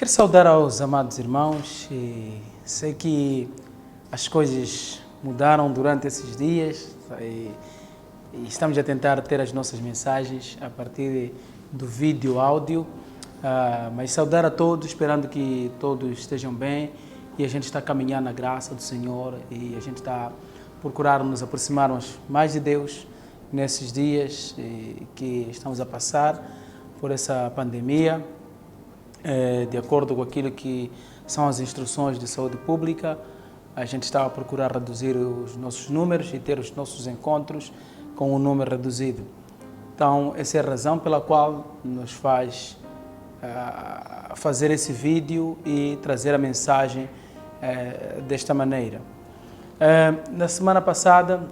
Quero saudar aos amados irmãos e sei que as coisas mudaram durante esses dias e estamos a tentar ter as nossas mensagens a partir do vídeo áudio, mas saudar a todos, esperando que todos estejam bem e a gente está a caminhar na graça do Senhor e a gente está a procurar nos aproximarmos mais de Deus nesses dias que estamos a passar por essa pandemia. De acordo com aquilo que são as instruções de saúde pública, a gente está a procurar reduzir os nossos números e ter os nossos encontros com um número reduzido. Então, essa é a razão pela qual nos faz fazer esse vídeo e trazer a mensagem desta maneira. Na semana passada,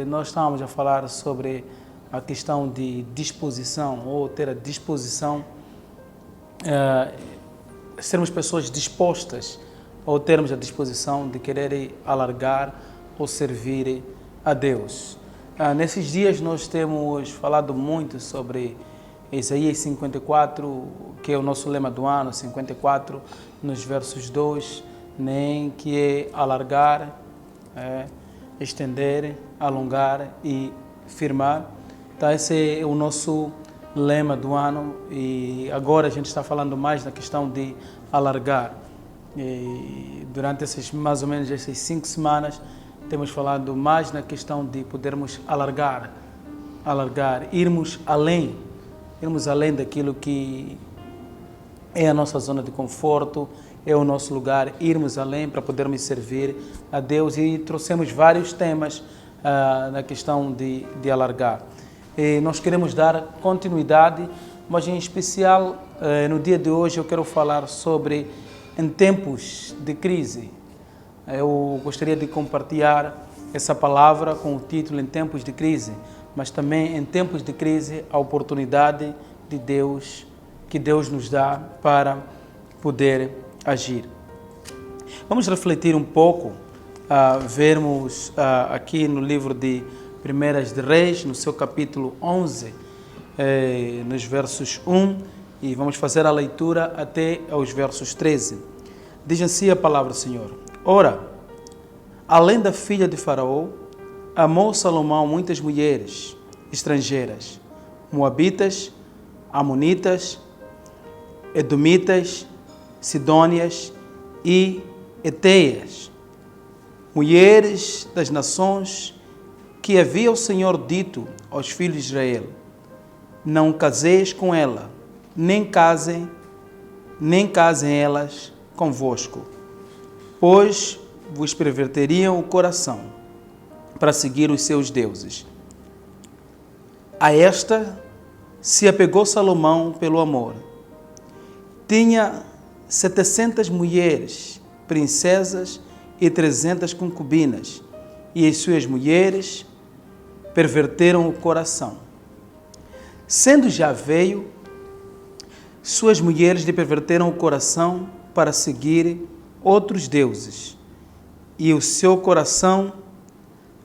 nós estávamos a falar sobre a questão de disposição, ou ter a disposição, sermos pessoas dispostas ou termos a disposição de querer alargar ou servir a Deus. Nesses dias nós temos falado muito sobre Isaías 54, que é o nosso lema do ano, 54, nos versos 2, nem que é alargar, estender, alongar e firmar. Então esse é o nosso lema do ano e agora a gente está falando mais na questão de alargar. E durante mais ou menos essas 5 semanas temos falado mais na questão de podermos alargar, irmos além daquilo que é a nossa zona de conforto, é o nosso lugar, irmos além para podermos servir a Deus e trouxemos vários temas na questão de alargar. E nós queremos dar continuidade, mas em especial no dia de hoje eu quero falar sobre em tempos de crise. Eu gostaria de compartilhar essa palavra com o título em tempos de crise, mas também em tempos de crise a oportunidade de Deus, que Deus nos dá para poder agir. Vamos refletir um pouco, vermos aqui no livro de Primeiras de Reis, no seu capítulo 11, nos versos 1, e vamos fazer a leitura até aos versos 13. Diz assim a palavra do Senhor: Ora, além da filha de Faraó, amou Salomão muitas mulheres estrangeiras, moabitas, amonitas, edomitas, sidônias e eteias, mulheres das nações que havia o Senhor dito aos filhos de Israel: não caseis com ela, nem casem elas convosco, pois vos perverteriam o coração para seguir os seus deuses. A esta se apegou Salomão pelo amor. Tinha 700 mulheres, princesas e 300 concubinas, e as suas mulheres perverteram o coração. Sendo já velho, suas mulheres lhe perverteram o coração para seguir outros deuses, e o seu coração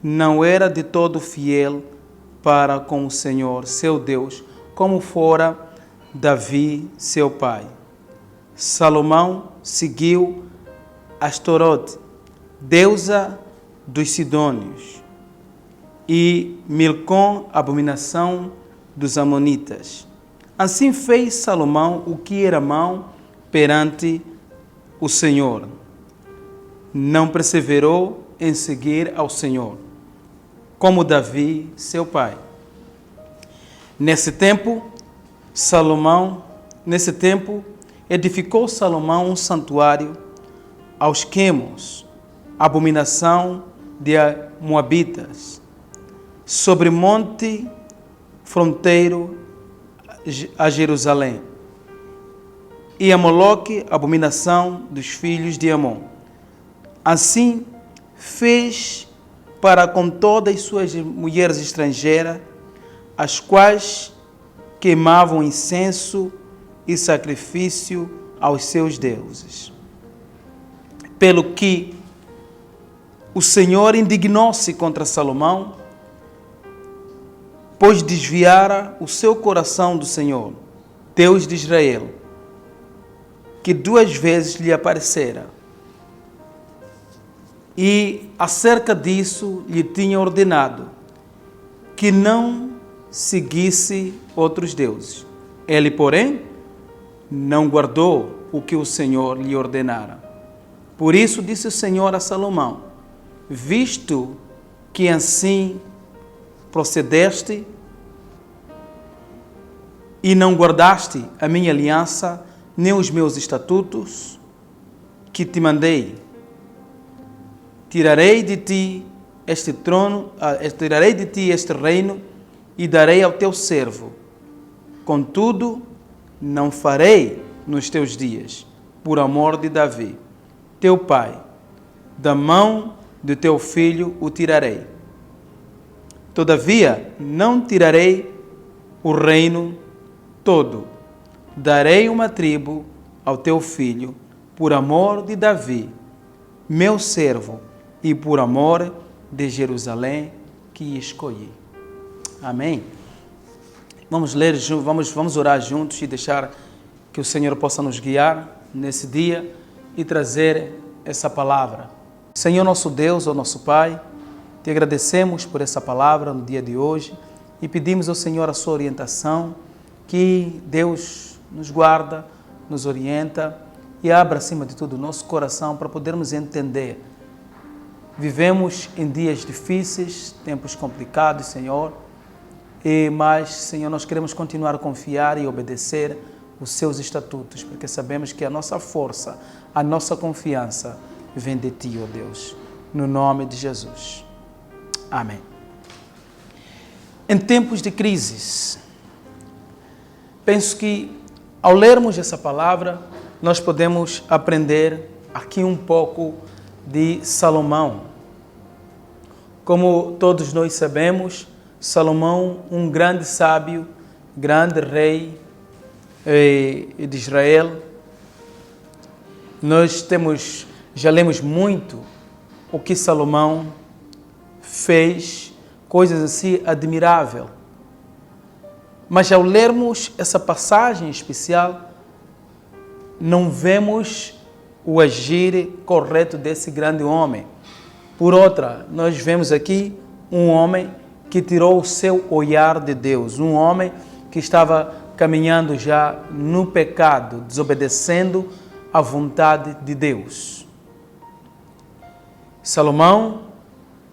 não era de todo fiel para com o Senhor, seu Deus, como fora Davi, seu pai. Salomão seguiu Astorote, deusa dos sidônios, e Milcom, abominação dos amonitas. Assim fez Salomão o que era mau perante o Senhor. Não perseverou em seguir ao Senhor, como Davi, seu pai. Nesse tempo, edificou Salomão um santuário aos Quemos, abominação de moabitas, sobre monte fronteiro a Jerusalém, e a Moloque, abominação dos filhos de Amon. Assim fez para com todas as suas mulheres estrangeiras, as quais queimavam incenso e sacrifício aos seus deuses. Pelo que o Senhor indignou-se contra Salomão, pois desviara o seu coração do Senhor, Deus de Israel, que 2 vezes lhe aparecera. E acerca disso lhe tinha ordenado que não seguisse outros deuses. Ele, porém, não guardou o que o Senhor lhe ordenara. Por isso disse o Senhor a Salomão: visto que assim procedeste e não guardaste a minha aliança, nem os meus estatutos que te mandei, tirarei de ti este trono, tirarei de ti este reino e darei ao teu servo. Contudo, não farei nos teus dias, por amor de Davi, teu pai, da mão de teu filho o tirarei. Todavia, não tirarei o reino todo. Darei uma tribo ao teu filho, por amor de Davi, meu servo, e por amor de Jerusalém que escolhi. Amém. Vamos ler, vamos orar juntos e deixar que o Senhor possa nos guiar nesse dia e trazer essa palavra. Senhor nosso Deus, ó nosso Pai, te agradecemos por essa palavra no dia de hoje e pedimos ao Senhor a sua orientação, que Deus nos guarda, nos orienta e abra acima de tudo o nosso coração para podermos entender. Vivemos em dias difíceis, tempos complicados, Senhor, mas, Senhor, nós queremos continuar a confiar e obedecer os seus estatutos, porque sabemos que a nossa força, a nossa confiança vem de Ti, ó Deus, no nome de Jesus. Amém. Em tempos de crises, penso que ao lermos essa palavra, nós podemos aprender aqui um pouco de Salomão. Como todos nós sabemos, Salomão, um grande sábio, grande rei de Israel. Nós já lemos muito o que Salomão fez, coisas assim admiráveis. Mas ao lermos essa passagem especial, não vemos o agir correto desse grande homem. Por outra, nós vemos aqui um homem que tirou o seu olhar de Deus, um homem que estava caminhando já no pecado, desobedecendo à vontade de Deus. Salomão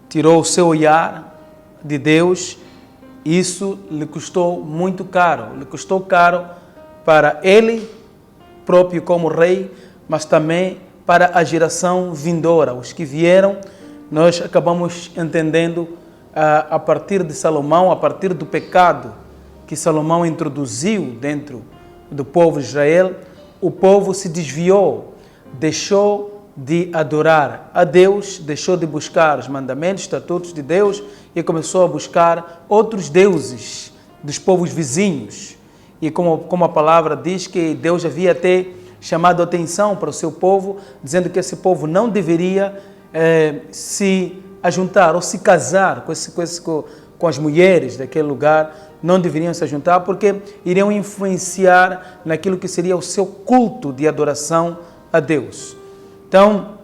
tirou o seu olhar de Deus. Isso lhe custou muito caro. Lhe custou caro para ele próprio como rei, mas também para a geração vindoura. Os que vieram, nós acabamos entendendo a partir de Salomão, a partir do pecado que Salomão introduziu dentro do povo de Israel, o povo se desviou, deixou de adorar a Deus, deixou de buscar os mandamentos, estatutos de Deus e começou a buscar outros deuses dos povos vizinhos. E como a palavra diz que Deus havia até chamado a atenção para o seu povo, dizendo que esse povo não deveria se ajuntar ou se casar com as mulheres daquele lugar, não deveriam se juntar porque iriam influenciar naquilo que seria o seu culto de adoração a Deus. Então,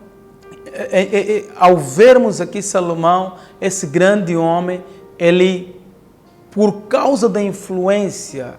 ao vermos aqui Salomão, esse grande homem, ele, por causa da influência,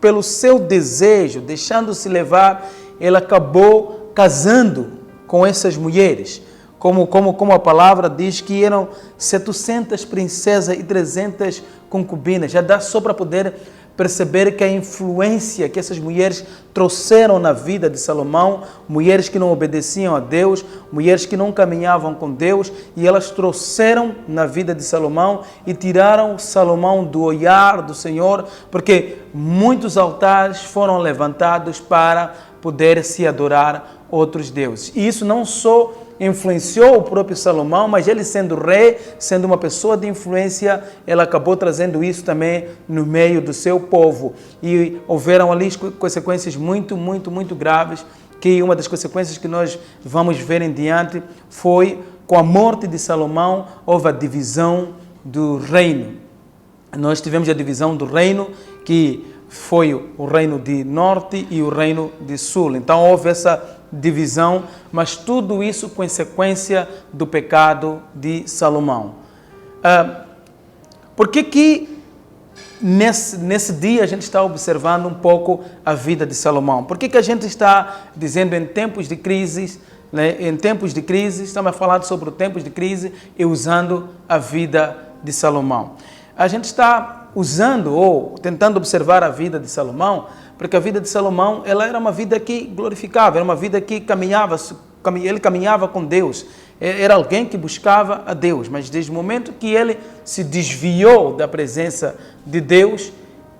pelo seu desejo, deixando-se levar, ele acabou casando com essas mulheres. Como a palavra diz que eram 700 princesas e 300 concubinas. Já dá só para poder perceber que a influência que essas mulheres trouxeram na vida de Salomão, mulheres que não obedeciam a Deus, mulheres que não caminhavam com Deus, e elas trouxeram na vida de Salomão e tiraram Salomão do olhar do Senhor, porque muitos altares foram levantados para poder se adorar outros deuses. E isso não só influenciou o próprio Salomão, mas ele sendo rei, sendo uma pessoa de influência, ele acabou trazendo isso também no meio do seu povo. E houveram ali consequências muito graves, que uma das consequências que nós vamos ver em diante foi, com a morte de Salomão, houve a divisão do reino. Nós tivemos a divisão do reino, que foi o reino de norte e o reino de sul. Então houve essa divisão, mas tudo isso consequência do pecado de Salomão. Por que nesse dia a gente está observando um pouco a vida de Salomão? Por que a gente está dizendo em tempos de crise, né? Em tempos de crise, estamos a falar sobre os tempos de crise e usando a vida de Salomão. A gente está usando ou tentando observar a vida de Salomão, porque a vida de Salomão ela era uma vida que glorificava, era uma vida que ele caminhava com Deus, era alguém que buscava a Deus, mas desde o momento que ele se desviou da presença de Deus,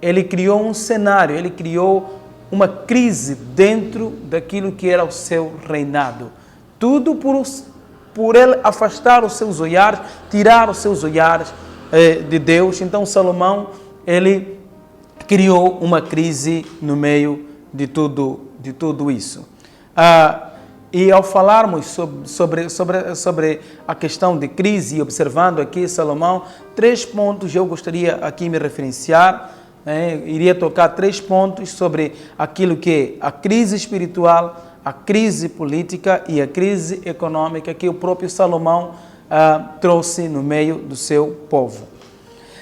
ele criou um cenário, ele criou uma crise dentro daquilo que era o seu reinado. Tudo por ele afastar os seus olhares, tirar os seus olhares de Deus. Então Salomão, ele criou uma crise no meio de tudo isso. E ao falarmos sobre a questão de crise, observando aqui Salomão, 3 pontos eu gostaria aqui me referenciar, iria tocar 3 pontos sobre aquilo que é a crise espiritual, a crise política e a crise econômica que o próprio Salomão trouxe no meio do seu povo.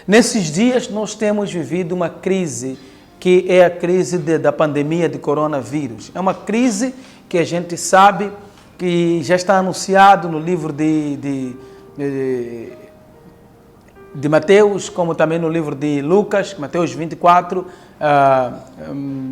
Nesses dias nós temos vivido uma crise que é a crise da pandemia de coronavírus. É uma crise que a gente sabe que já está anunciado no livro de Mateus, como também no livro de Lucas, Mateus 24,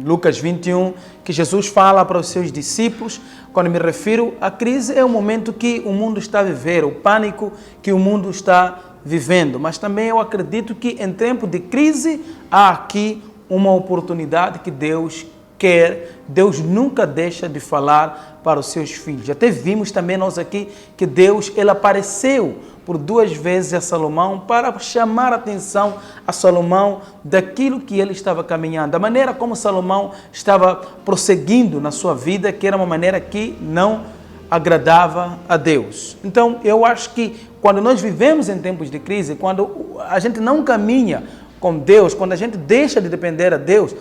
Lucas 21, que Jesus fala para os seus discípulos. Quando me refiro à crise, é o momento que o mundo está a viver, o pânico que o mundo está vivendo. Mas também eu acredito que em tempo de crise há aqui uma oportunidade que Deus quer. Deus nunca deixa de falar para os seus filhos. Até vimos também nós aqui que Deus ele apareceu por 2 vezes a Salomão para chamar a atenção a Salomão daquilo que ele estava caminhando, da maneira como Salomão estava prosseguindo na sua vida, que era uma maneira que não agradava a Deus. Então, eu acho que quando nós vivemos em tempos de crise, quando a gente não caminha com Deus, quando a gente deixa de depender a Deus,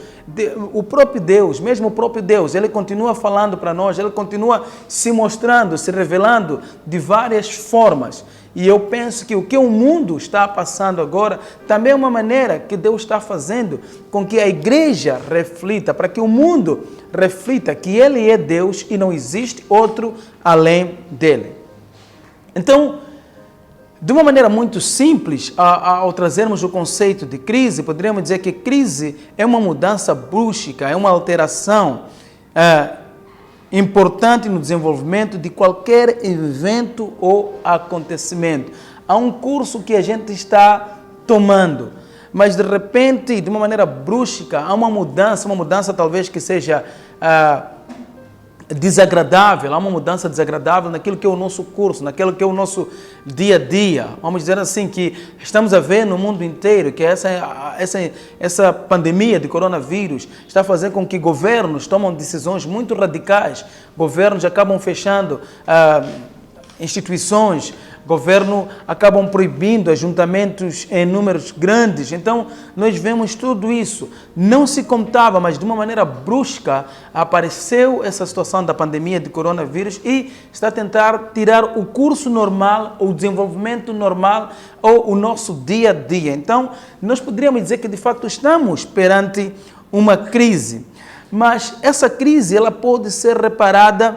o próprio Deus, mesmo o próprio Deus, ele continua falando para nós, ele continua se mostrando, se revelando de várias formas. E eu penso que o que o mundo está passando agora também é uma maneira que Deus está fazendo com que a igreja reflita, para que o mundo reflita que Ele é Deus e não existe outro além dele. Então, de uma maneira muito simples, ao trazermos o conceito de crise, poderíamos dizer que crise é uma mudança brusca, é uma alteração importante no desenvolvimento de qualquer evento ou acontecimento. Há um curso que a gente está tomando, mas de repente, de uma maneira brusca, há uma mudança talvez que seja desagradável, há uma mudança desagradável naquilo que é o nosso curso, naquilo que é o nosso dia a dia. Vamos dizer assim, que estamos a ver no mundo inteiro que essa pandemia de coronavírus está fazendo com que governos tomem decisões muito radicais, governos acabam fechando instituições, governo acabam proibindo ajuntamentos em números grandes. Então, nós vemos tudo isso. Não se contava, mas de uma maneira brusca apareceu essa situação da pandemia de coronavírus e está a tentar tirar o curso normal, o desenvolvimento normal ou o nosso dia a dia. Então, nós poderíamos dizer que de facto estamos perante uma crise. Mas essa crise ela pode ser reparada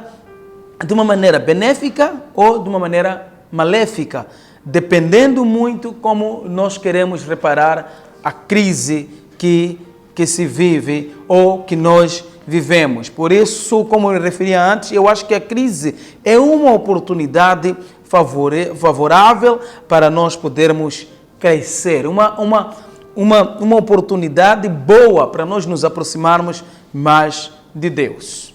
de uma maneira benéfica ou de uma maneira maléfica, dependendo muito como nós queremos reparar a crise que se vive ou que nós vivemos. Por isso, como eu referi antes, eu acho que a crise é uma oportunidade favorável para nós podermos crescer, uma oportunidade boa para nós nos aproximarmos mais de Deus.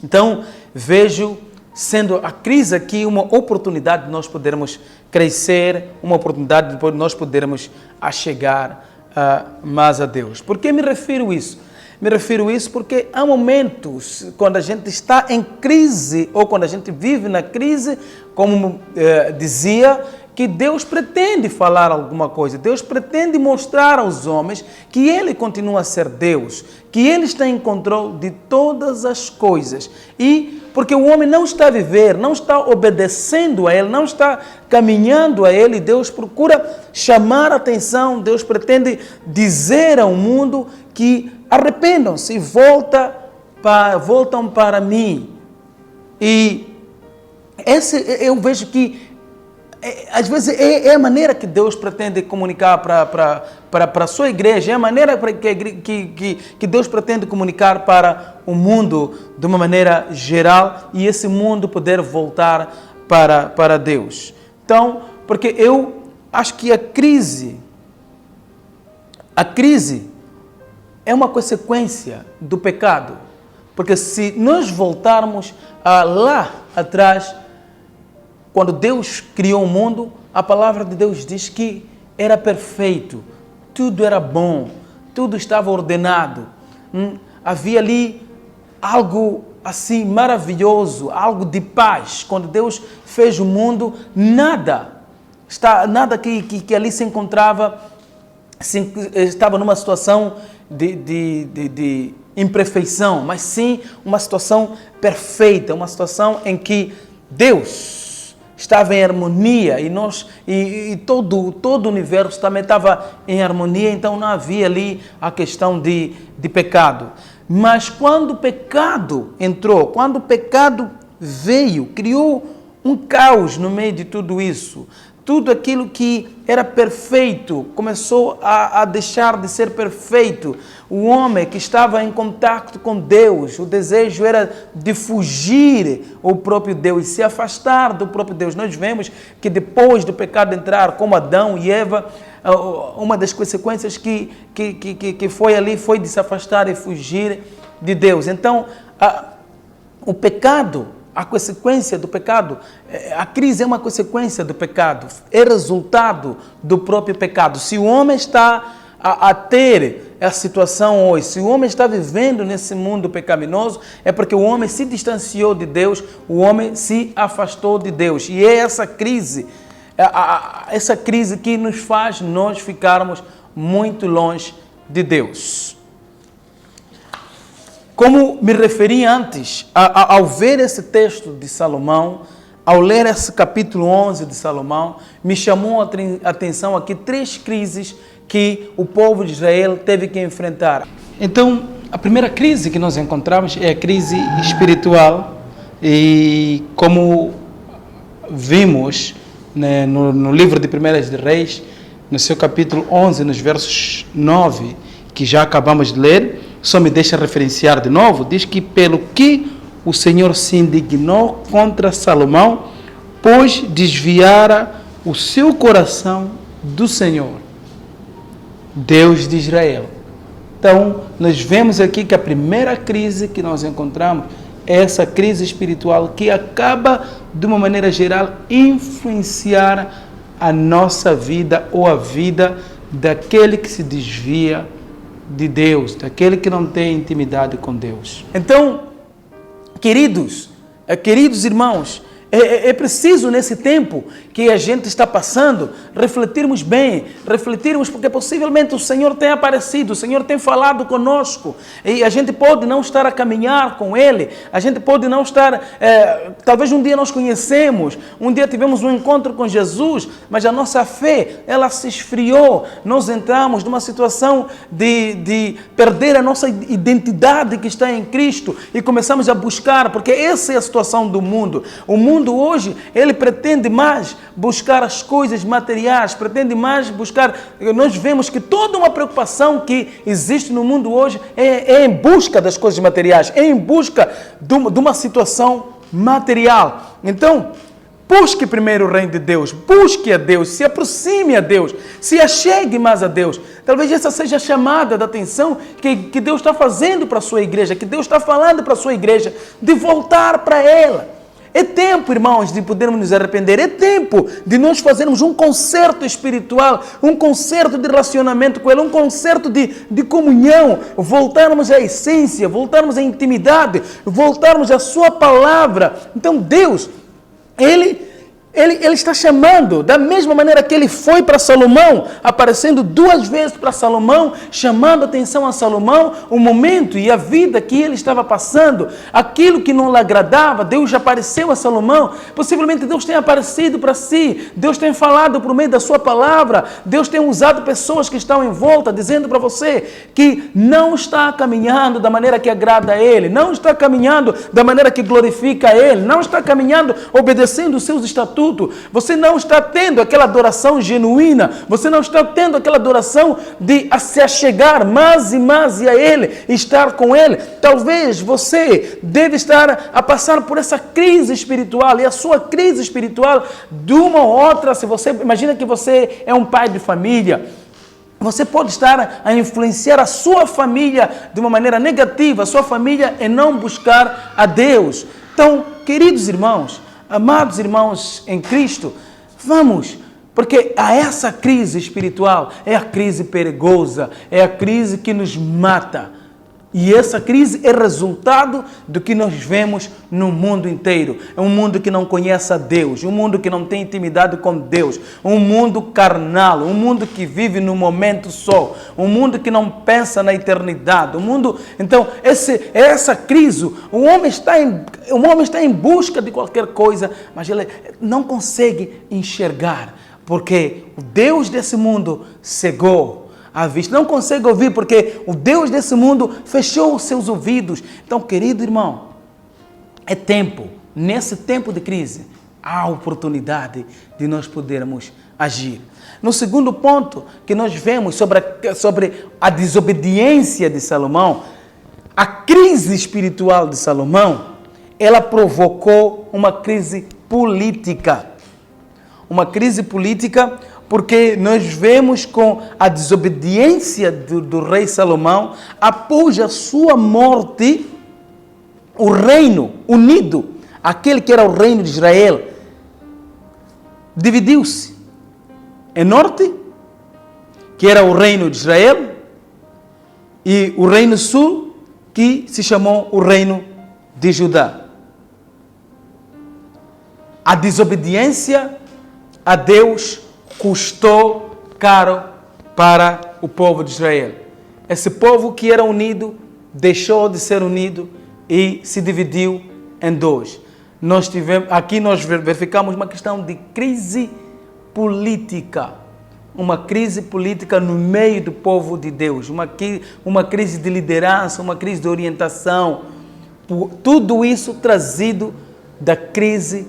Então, vejo sendo a crise aqui uma oportunidade de nós podermos crescer, uma oportunidade de nós podermos chegar mais a Deus. Por que me refiro a isso? Me refiro a isso porque há momentos quando a gente está em crise ou quando a gente vive na crise, como dizia, que Deus pretende falar alguma coisa. Deus pretende mostrar aos homens que Ele continua a ser Deus, que Ele está em controle de todas as coisas. E porque o homem não está a viver, não está obedecendo a Ele, não está caminhando a Ele, Deus procura chamar a atenção, Deus pretende dizer ao mundo que arrependam-se e voltam para mim. E eu vejo que às vezes é a maneira que Deus pretende comunicar para a sua igreja, é a maneira que Deus pretende comunicar para o mundo de uma maneira geral e esse mundo poder voltar para Deus. Então, porque eu acho que a crise é uma consequência do pecado. Porque se nós voltarmos lá atrás, quando Deus criou o mundo, a palavra de Deus diz que era perfeito, tudo era bom, tudo estava ordenado. Havia ali algo assim maravilhoso, algo de paz. Quando Deus fez o mundo, nada que ali se encontrava, estava numa situação de imperfeição, mas sim uma situação perfeita, uma situação em que Deus estava em harmonia e todo o universo também estava em harmonia, então não havia ali a questão de pecado. Mas quando o pecado entrou, quando o pecado veio, criou um caos no meio de tudo isso. Tudo aquilo que era perfeito começou a deixar de ser perfeito. O homem que estava em contato com Deus, o desejo era de fugir ao próprio Deus, se afastar do próprio Deus. Nós vemos que depois do pecado entrar, como Adão e Eva, uma das consequências que foi ali foi de se afastar e fugir de Deus. Então, o pecado, a consequência do pecado, a crise é uma consequência do pecado, é resultado do próprio pecado. Se o homem está a ter a situação hoje, se o homem está vivendo nesse mundo pecaminoso, é porque o homem se distanciou de Deus, o homem se afastou de Deus. E é essa crise que nos faz nós ficarmos muito longe de Deus. Como me referi antes, ao ver esse texto de Salomão, ao ler esse capítulo 11 de Salomão, me chamou a atenção aqui 3 crises que o povo de Israel teve que enfrentar. Então, a primeira crise que nós encontramos é a crise espiritual e como vimos, né, no livro de 1 de Reis, no seu capítulo 11, nos versos 9, que já acabamos de ler, só me deixa referenciar de novo, diz que pelo que o Senhor se indignou contra Salomão, pois desviara o seu coração do Senhor, Deus de Israel. Então, nós vemos aqui que a primeira crise que nós encontramos é essa crise espiritual que acaba, de uma maneira geral, influenciar a nossa vida ou a vida daquele que se desvia de Deus, daquele que não tem intimidade com Deus. Então, queridos irmãos, é preciso nesse tempo que a gente está passando, refletirmos bem, porque possivelmente o Senhor tem aparecido, o Senhor tem falado conosco e a gente pode não estar a caminhar com Ele, a gente pode não estar, talvez um dia nós conhecemos, um dia tivemos um encontro com Jesus, mas a nossa fé, ela se esfriou, nós entramos numa situação de perder a nossa identidade que está em Cristo e começamos a buscar, porque essa é a situação do mundo. O mundo hoje, ele pretende mais buscar as coisas materiais, pretende mais buscar, nós vemos que toda uma preocupação que existe no mundo hoje é em busca das coisas materiais, é em busca de uma situação material. Então, busque primeiro o reino de Deus, busque a Deus, se aproxime a Deus, se achegue mais a Deus. Talvez essa seja a chamada da atenção que Deus está fazendo para a sua igreja, que Deus está falando para a sua igreja, de voltar para ela. É tempo, irmãos, de podermos nos arrepender. É tempo de nós fazermos um concerto espiritual, um concerto de relacionamento com Ele, um concerto de comunhão, voltarmos à essência, voltarmos à intimidade, voltarmos à Sua palavra. Então, Deus, Ele Ele está chamando, da mesma maneira que ele foi para Salomão, aparecendo 2 vezes para Salomão, chamando a atenção a Salomão, o momento e a vida que ele estava passando, aquilo que não lhe agradava, Deus já apareceu a Salomão. Possivelmente Deus tem aparecido para si, Deus tem falado por meio da sua palavra, Deus tem usado pessoas que estão em volta, dizendo para você que não está caminhando da maneira que agrada a Ele, não está caminhando da maneira que glorifica a Ele, não está caminhando obedecendo os seus estatutos. Você não está tendo aquela adoração genuína, você não está tendo aquela adoração de se achegar mais e mais a Ele, estar com Ele. Talvez você deve estar a passar por essa crise espiritual, e a sua crise espiritual, de uma ou outra, se você imagina que você é um pai de família, você pode estar a influenciar a sua família de uma maneira negativa, a sua família em não buscar a Deus. Então, queridos irmãos, amados irmãos em Cristo, vamos, porque essa crise espiritual é a crise perigosa, é a crise que nos mata. E essa crise é resultado do que nós vemos no mundo inteiro. É um mundo que não conhece a Deus, um mundo que não tem intimidade com Deus, um mundo carnal, um mundo que vive no momento só, um mundo que não pensa na eternidade. Então, essa crise, o homem está em busca de qualquer coisa, mas ele não consegue enxergar, porque o Deus desse mundo cegou a vista, não consegue ouvir porque o Deus desse mundo fechou os seus ouvidos. Então, querido irmão, é tempo, nesse tempo de crise, há oportunidade de nós podermos agir. No segundo ponto que nós vemos sobre a desobediência de Salomão, a crise espiritual de Salomão, ela provocou uma crise política. Uma crise política porque nós vemos com a desobediência do rei Salomão, após a sua morte, o reino unido, aquele que era o reino de Israel, dividiu-se em norte, que era o reino de Israel, e o reino sul, que se chamou o reino de Judá. A desobediência a Deus custou caro para o povo de Israel. Esse povo que era unido, deixou de ser unido e se dividiu em 2. Aqui nós verificamos uma questão de crise política. Uma crise política no meio do povo de Deus. Uma crise de liderança, uma crise de orientação. Tudo isso trazido da crise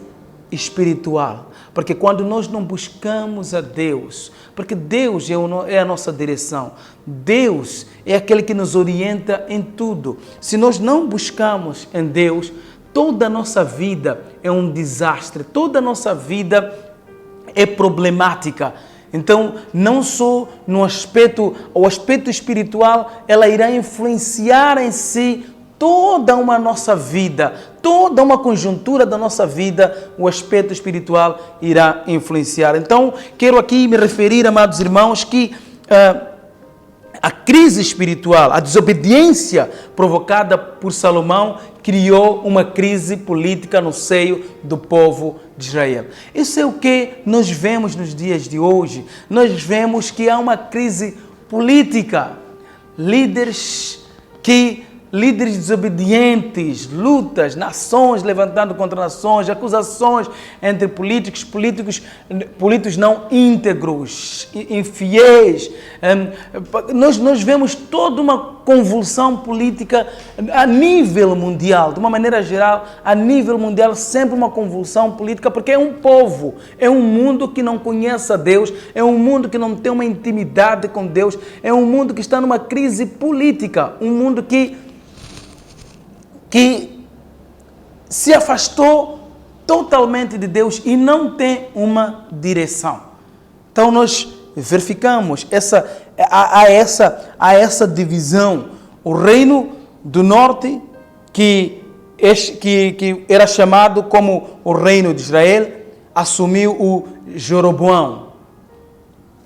espiritual. Porque quando nós não buscamos a Deus, porque Deus é a nossa direção, Deus é aquele que nos orienta em tudo. Se nós não buscamos em Deus, toda a nossa vida é um desastre, toda a nossa vida é problemática. Então, não só o aspecto espiritual, ela irá influenciar em si toda uma nossa vida, toda uma conjuntura da nossa vida, o aspecto espiritual irá influenciar. Então, quero aqui me referir, amados irmãos, que a crise espiritual, a desobediência provocada por Salomão, criou uma crise política no seio do povo de Israel. Isso é o que nós vemos nos dias de hoje. Nós vemos que há uma crise política. Líderes desobedientes, lutas, nações levantando contra nações, acusações entre políticos não íntegros, infiéis. Nós vemos toda uma convulsão política a nível mundial, de uma maneira geral, a nível mundial, sempre uma convulsão política, porque é um povo, é um mundo que não conhece a Deus, é um mundo que não tem uma intimidade com Deus, é um mundo que está numa crise política, um mundo que se afastou totalmente de Deus e não tem uma direção. Então nós verificamos essa divisão. O reino do norte, que era chamado como o reino de Israel, assumiu o Jeroboão.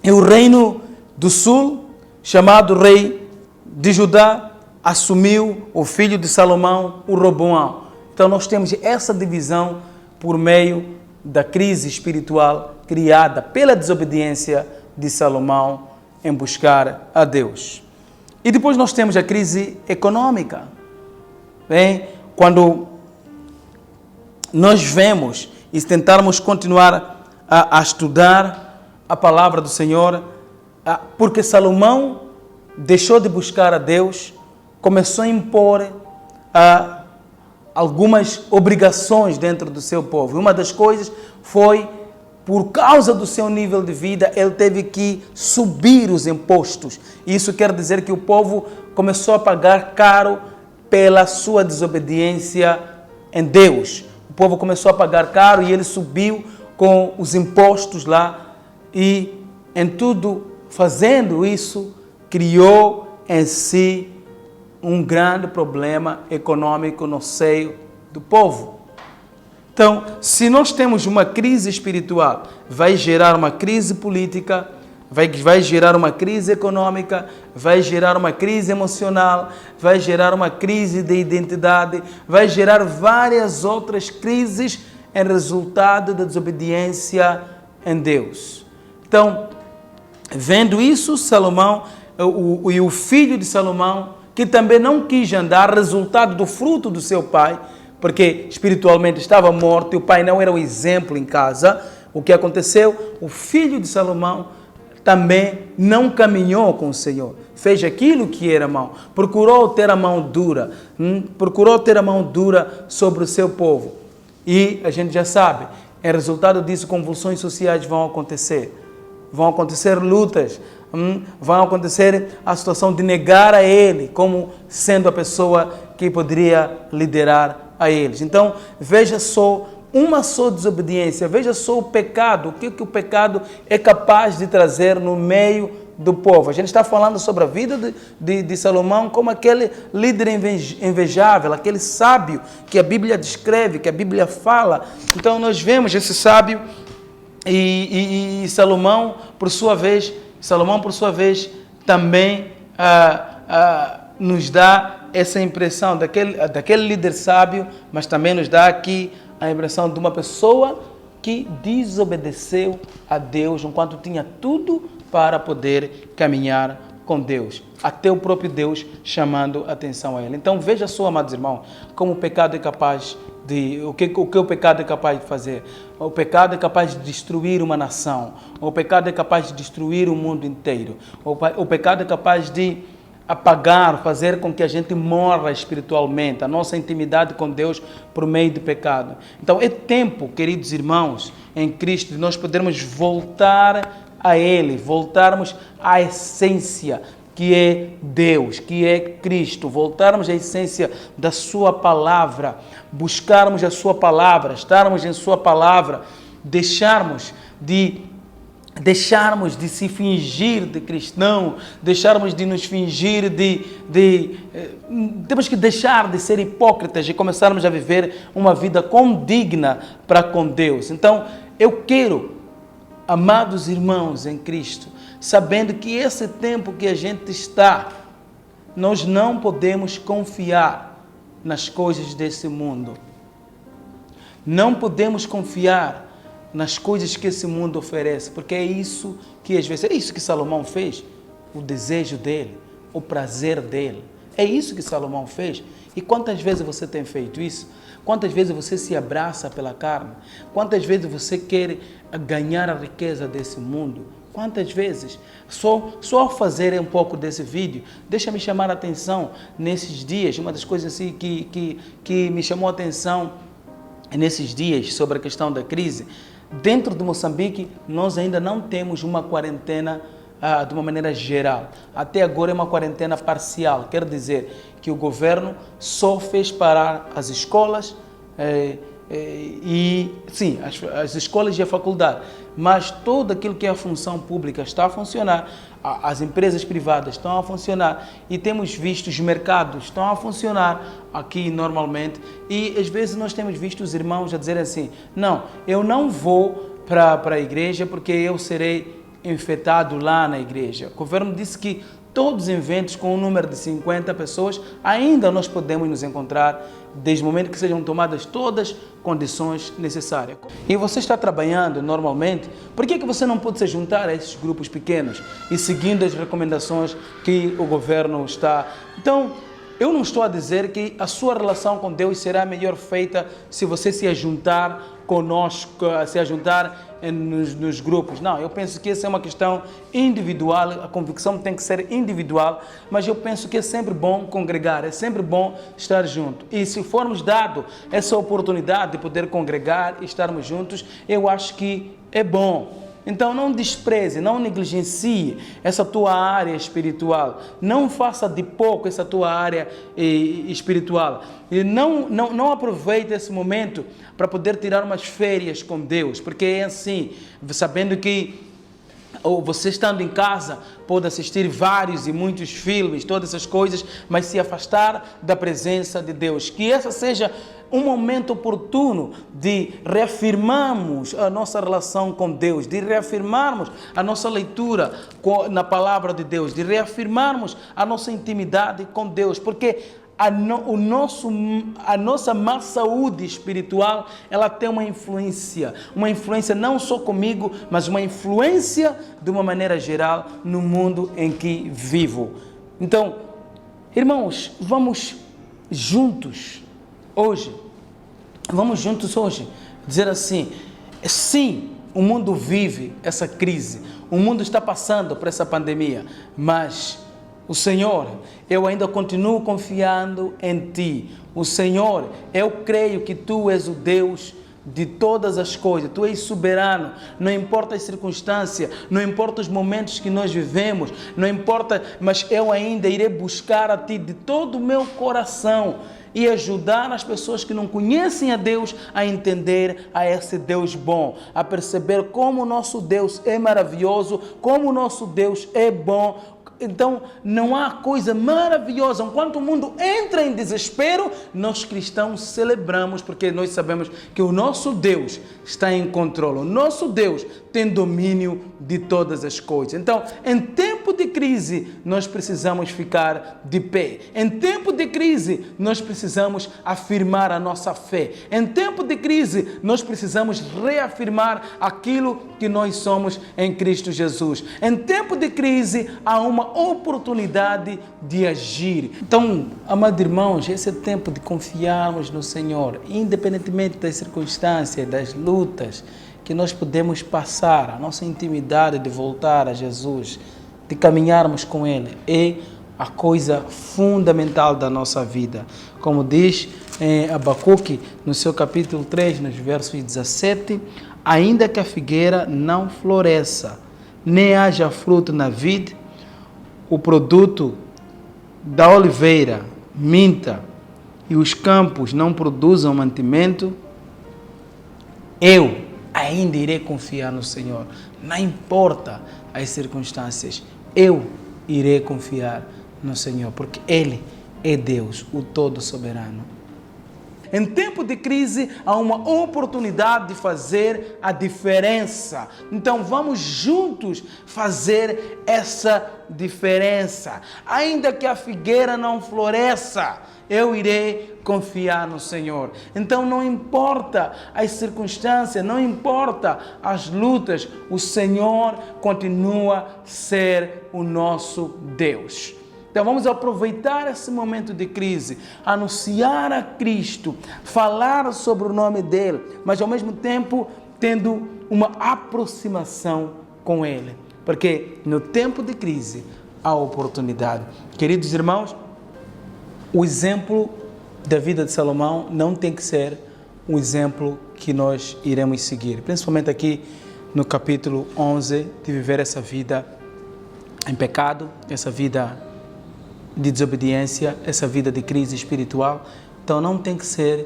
E o reino do sul, chamado rei de Judá, assumiu o filho de Salomão, o Roboão. Então nós temos essa divisão por meio da crise espiritual criada pela desobediência de Salomão em buscar a Deus. E depois nós temos a crise econômica. Bem, quando nós vemos e tentarmos continuar a estudar a palavra do Senhor, porque Salomão deixou de buscar a Deus, começou a impor algumas obrigações dentro do seu povo. E uma das coisas foi, por causa do seu nível de vida, ele teve que subir os impostos. Isso quer dizer que o povo começou a pagar caro pela sua desobediência em Deus. O povo começou a pagar caro e ele subiu com os impostos lá e, em tudo, fazendo isso, criou em si um grande problema econômico no seio do povo. Então, se nós temos uma crise espiritual, vai gerar uma crise política, vai gerar uma crise econômica, vai gerar uma crise emocional, vai gerar uma crise de identidade, vai gerar várias outras crises em resultado da desobediência em Deus. Então, vendo isso, Salomão e o filho de Salomão, que também não quis andar, resultado do fruto do seu pai, porque espiritualmente estava morto e o pai não era o exemplo em casa. O que aconteceu? O filho de Salomão também não caminhou com o Senhor. Fez aquilo que era mau. Procurou ter a mão dura. Procurou ter a mão dura sobre o seu povo. E a gente já sabe, em resultado disso, convulsões sociais vão acontecer. Vão acontecer lutas. Vão acontecer a situação de negar a ele como sendo a pessoa que poderia liderar a eles. Então, veja só, uma só desobediência, veja só o pecado, o que o pecado é capaz de trazer no meio do povo. A gente está falando sobre a vida de Salomão como aquele líder invejável, aquele sábio que a Bíblia descreve, que a Bíblia fala. Então, nós vemos esse sábio e Salomão, por sua vez, também nos dá essa impressão daquele líder sábio, mas também nos dá aqui a impressão de uma pessoa que desobedeceu a Deus enquanto tinha tudo para poder caminhar com Deus, até o próprio Deus chamando atenção a ele. Então veja só, amados irmãos, como o pecado é capaz de... O que o pecado é capaz de fazer? O pecado é capaz de destruir uma nação. O pecado é capaz de destruir o mundo inteiro. O pecado é capaz de apagar, fazer com que a gente morra espiritualmente, a nossa intimidade com Deus por meio do pecado. Então é tempo, queridos irmãos, em Cristo, de nós podermos voltar a Ele, voltarmos à essência que é Deus, que é Cristo, voltarmos à essência da Sua Palavra, buscarmos a Sua Palavra, estarmos em Sua Palavra, deixarmos de se fingir de cristão, deixarmos de nos fingir temos que deixar de ser hipócritas e começarmos a viver uma vida condigna para com Deus. Então, eu quero, amados irmãos em Cristo, sabendo que esse tempo que a gente está, nós não podemos confiar nas coisas desse mundo. Não podemos confiar nas coisas que esse mundo oferece, porque é isso que às vezes, é isso que Salomão fez, o desejo dele, o prazer dele, é isso que Salomão fez. E quantas vezes você tem feito isso? Quantas vezes você se abraça pela carne? Quantas vezes você quer ganhar a riqueza desse mundo? Quantas vezes? Só ao fazer um pouco desse vídeo, deixa-me chamar a atenção nesses dias, uma das coisas assim que me chamou a atenção nesses dias sobre a questão da crise. Dentro de Moçambique, nós ainda não temos uma quarentena de uma maneira geral. Até agora é uma quarentena parcial. Quer dizer que o governo só fez parar as escolas as escolas e a faculdade. Mas tudo aquilo que é a função pública está a funcionar. As empresas privadas estão a funcionar e temos visto os mercados estão a funcionar aqui normalmente e às vezes nós temos visto os irmãos a dizer assim, não, eu não vou para a igreja porque eu serei infectado lá na igreja. O governo disse que todos os eventos com um número de 50 pessoas, ainda nós podemos nos encontrar desde o momento que sejam tomadas todas as condições necessárias. E você está trabalhando normalmente, por que você não pode se juntar a esses grupos pequenos e seguindo as recomendações que o governo está? Então, eu não estou a dizer que a sua relação com Deus será melhor feita se você se ajuntar conosco, se ajuntar nos grupos. Não, eu penso que essa é uma questão individual, a convicção tem que ser individual, mas eu penso que é sempre bom congregar, é sempre bom estar junto. E se formos dado essa oportunidade de poder congregar e estarmos juntos, eu acho que é bom. Então não despreze, não negligencie essa tua área espiritual. Não faça de pouco essa tua área espiritual. E não aproveite esse momento para poder tirar umas férias com Deus. Porque é assim, sabendo que ou você estando em casa pode assistir vários e muitos filmes, todas essas coisas, mas se afastar da presença de Deus. Que essa seja um momento oportuno de reafirmarmos a nossa relação com Deus, de reafirmarmos a nossa leitura na palavra de Deus, de reafirmarmos a nossa intimidade com Deus, porque a nossa má saúde espiritual, ela tem uma influência não só comigo, mas uma influência de uma maneira geral no mundo em que vivo. Então, irmãos, vamos juntos hoje dizer assim, sim, o mundo vive essa crise, o mundo está passando por essa pandemia, mas o Senhor, eu ainda continuo confiando em Ti. O Senhor, eu creio que Tu és o Deus de todas as coisas. Tu és soberano, não importa as circunstâncias, não importa os momentos que nós vivemos, não importa, mas eu ainda irei buscar a Ti de todo o meu coração e ajudar as pessoas que não conhecem a Deus a entender a esse Deus bom, a perceber como o nosso Deus é maravilhoso, como o nosso Deus é bom. Então, não há coisa maravilhosa. Enquanto o mundo entra em desespero, nós cristãos celebramos, porque nós sabemos que o nosso Deus está em controle. O nosso Deus tem domínio de todas as coisas. Então, em tempo de crise, nós precisamos ficar de pé. Em tempo de crise, nós precisamos afirmar a nossa fé. Em tempo de crise, nós precisamos reafirmar aquilo que nós somos em Cristo Jesus. Em tempo de crise, há uma oportunidade de agir. Então, amados irmãos, esse é tempo de confiarmos no Senhor, independentemente das circunstâncias, das lutas que nós podemos passar, a nossa intimidade de voltar a Jesus, de caminharmos com Ele, é a coisa fundamental da nossa vida. Como diz Abacuque, no seu capítulo 3, nos versos 17, ainda que a figueira não floresça, nem haja fruto na vide, o produto da oliveira minta e os campos não produzam mantimento, eu ainda irei confiar no Senhor. Não importa as circunstâncias, eu irei confiar no Senhor, porque Ele é Deus, o Todo-Soberano. Em tempo de crise, há uma oportunidade de fazer a diferença. Então, vamos juntos fazer essa diferença. Ainda que a figueira não floresça, eu irei confiar no Senhor. Então, não importa as circunstâncias, não importa as lutas, o Senhor continua a ser o nosso Deus. Então vamos aproveitar esse momento de crise, anunciar a Cristo, falar sobre o nome dEle, mas ao mesmo tempo tendo uma aproximação com Ele. Porque no tempo de crise há oportunidade. Queridos irmãos, o exemplo da vida de Salomão não tem que ser um exemplo que nós iremos seguir. Principalmente aqui no capítulo 11, de viver essa vida em pecado, essa vida de desobediência, essa vida de crise espiritual. Então não tem que ser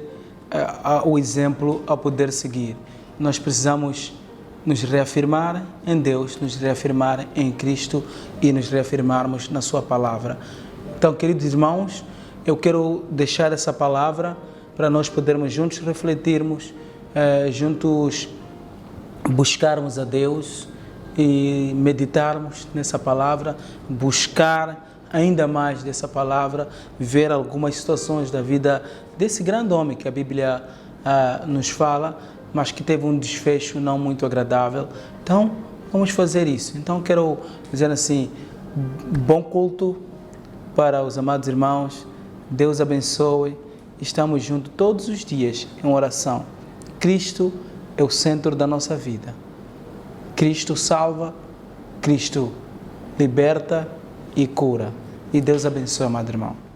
o exemplo a poder seguir. Nós precisamos nos reafirmar em Deus, nos reafirmar em Cristo e nos reafirmarmos na sua palavra. Então, queridos irmãos, eu quero deixar essa palavra para nós podermos juntos refletirmos, juntos buscarmos a Deus e meditarmos nessa palavra, buscar ainda mais dessa palavra, ver algumas situações da vida desse grande homem que a Bíblia nos fala, mas que teve um desfecho não muito agradável. Então, vamos fazer isso. Então, quero dizer assim, bom culto para os amados irmãos, Deus abençoe, estamos juntos todos os dias em oração. Cristo é o centro da nossa vida. Cristo salva, Cristo liberta e cura. E Deus abençoe, amado irmão.